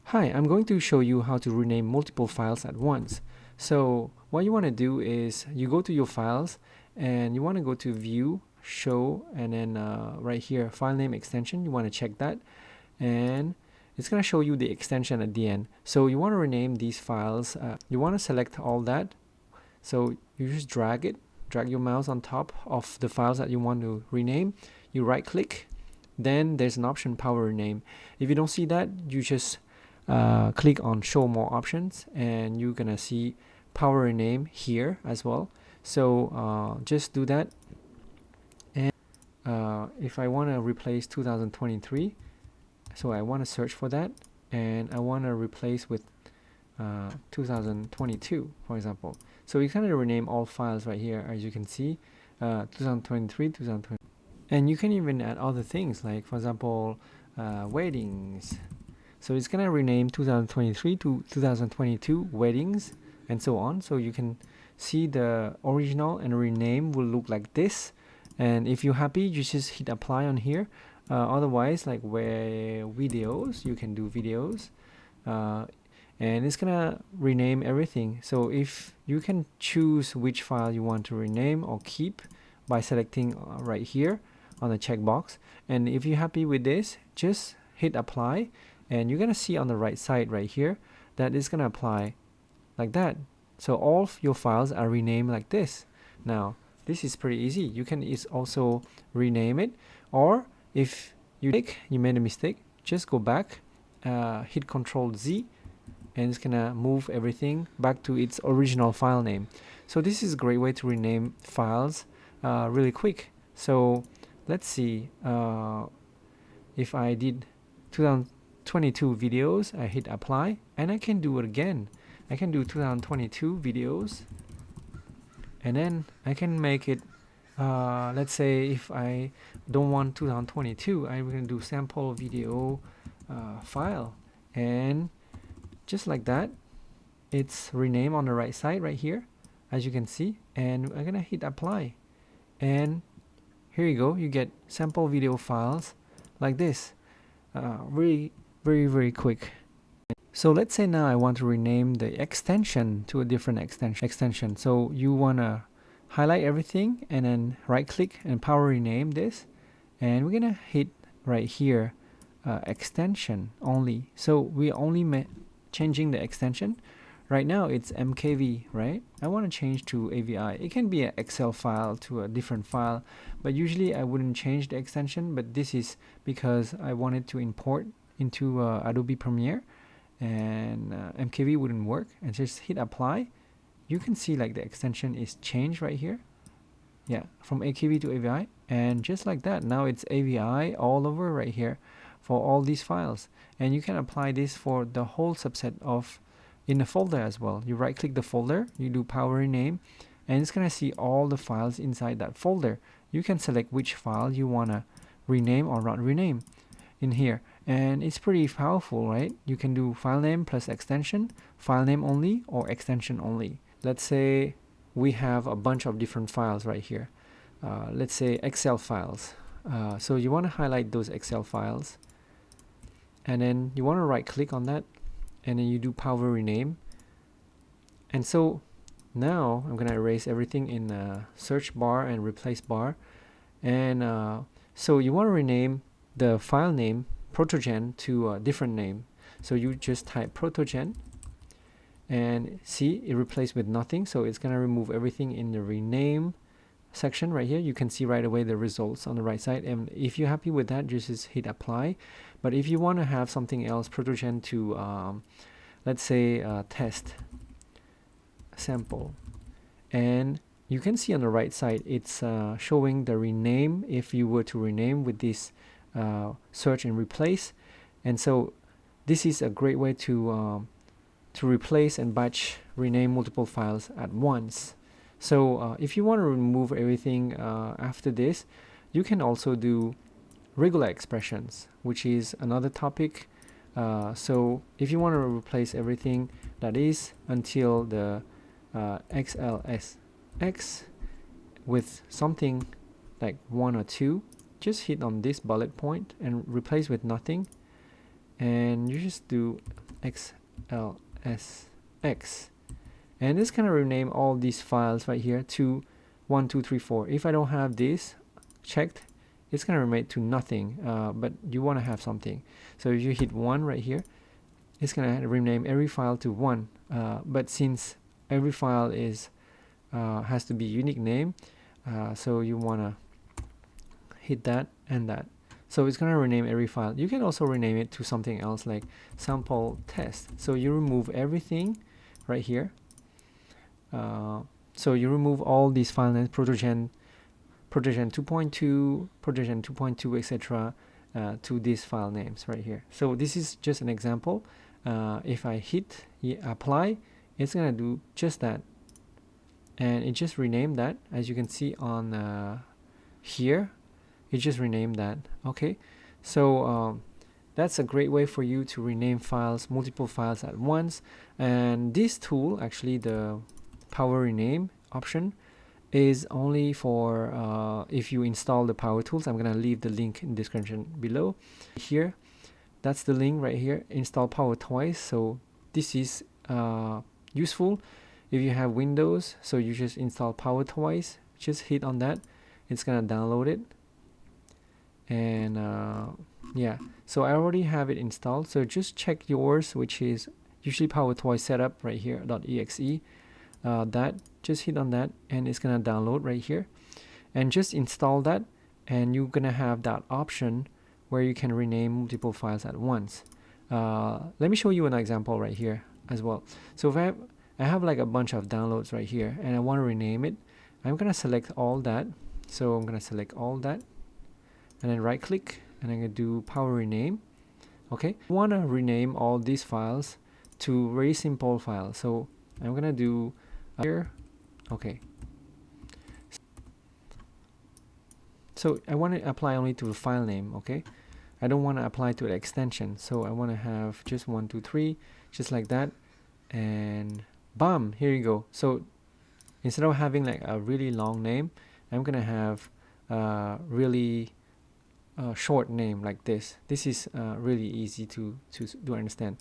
Hi, I'm going to show you how to rename multiple files at once. So what you want to do is you go to your files and you want to go to View, Show, and then right here, File Name Extension. You want to check that, and it's going to show you the extension at the end. So you want to rename these files. You want to select all that. So you just drag your mouse on top of the files that you want to rename. You right click, then there's an option Power Rename. If you don't see that, you just click on Show More Options, and you're gonna see Power Rename here as well. So just do that. And if I want to replace 2023, so I want to search for that, and I want to replace with 2022, for example. So you kind of rename all files right here, as you can see, 2023, 2020. And you can even add other things, like for example, weddings. So it's gonna rename 2023 to 2022 weddings, and so on. So you can see the original and rename will look like this. And if you're happy, you just hit apply on here. Otherwise, like where videos, you can do videos. And it's gonna rename everything. So if you can choose which file you want to rename or keep by selecting right here on the checkbox. And if you're happy with this, just hit apply, and you're gonna see on the right side right here that it's gonna apply like that. So all of your files are renamed like this. Now this is pretty easy. You can also rename it, or if you made a mistake, just go back, hit Ctrl Z, and it's gonna move everything back to its original file name. So this is a great way to rename files really quick. So let's see, if I did 2022 videos, I hit apply, and I can do it again. I can do 2022 videos, and then I can make it, let's say if I don't want 2022, I'm going to do sample video file, and just like that, it's renamed on the right side right here, as you can see, and I'm gonna hit apply, and here you go, you get sample video files like this. Very, very, very quick. So let's say now I want to rename the extension to a different extension. So you want to highlight everything and then right click and power rename this, and we're gonna hit right here, extension only. So we only changing the extension. Right now it's MKV, right? I want to change to AVI. It can be an Excel file to a different file, but usually I wouldn't change the extension, but this is because I wanted to import into Adobe Premiere, and MKV wouldn't work, and just hit apply. You can see like the extension is changed right here. Yeah, from AKV to AVI, and just like that, now it's AVI all over right here for all these files. And you can apply this for the whole subset of in the folder as well. You right click the folder, you do power rename, and it's gonna see all the files inside that folder. You can select which file you wanna rename or not rename in here, and it's pretty powerful, right? You can do file name plus extension, file name only, or extension only. Let's say we have a bunch of different files right here. Let's say Excel files. So you want to highlight those Excel files, and then you want to right click on that, and then you do power rename. And so now I'm gonna erase everything in the search bar and replace bar. And so you want to rename the file name Protogen to a different name. So you just type Protogen, and see it replaced with nothing. So it's gonna remove everything in the rename section right here. You can see right away the results on the right side, and if you're happy with that, just hit apply. But if you want to have something else, Protogen to let's say test sample, and you can see on the right side it's showing the rename if you were to rename with this search and replace. And so this is a great way to replace and batch rename multiple files at once. So if you want to remove everything after this, you can also do regular expressions, which is another topic. So if you want to replace everything, that is until the XLSX with something like 1 or 2, just hit on this bullet point and replace with nothing, and you just do xlsx, and it's gonna rename all these files right here to 1 2 3 4. If I don't have this checked, it's gonna rename to nothing, but you want to have something. So if you hit 1 right here, it's gonna rename every file to 1, but since every file is has to be unique name, so you want to hit that and that. So it's gonna rename every file. You can also rename it to something else like sample test. So you remove everything right here. So you remove all these file names, Protogen 2.2, Protogen 2.2, etc. To these file names right here. So this is just an example. If I hit apply, it's gonna do just that, and it just renamed that. As you can see on here, it just renamed that. Okay, so that's a great way for you to rename files, multiple files at once. And this tool, actually the Power Rename option, is only for if you install the Power Tools. I'm gonna leave the link in the description below. Here, that's the link right here. Install Power twice. So this is useful if you have Windows. So you just install Power twice. Just hit on that. It's gonna download it. And yeah, so I already have it installed. So just check yours, which is usually Power Twice setup right here .exe. That just hit on that, and it's gonna download right here, and just install that, and you're gonna have that option where you can rename multiple files at once. Let me show you an example right here as well. So if I have like a bunch of downloads right here, and I want to rename it, I'm gonna select all that. So I'm gonna select all that, and then right click, and I'm gonna do Power Rename. Okay, I want to rename all these files to very simple files. So I'm gonna do here. Okay, so I want to apply only to the file name. Okay, I don't want to apply to the extension, so I want to have just 1 2 3, just like that, and bam, here you go. So instead of having like a really long name, I'm gonna have really short name like this. This is really easy to understand.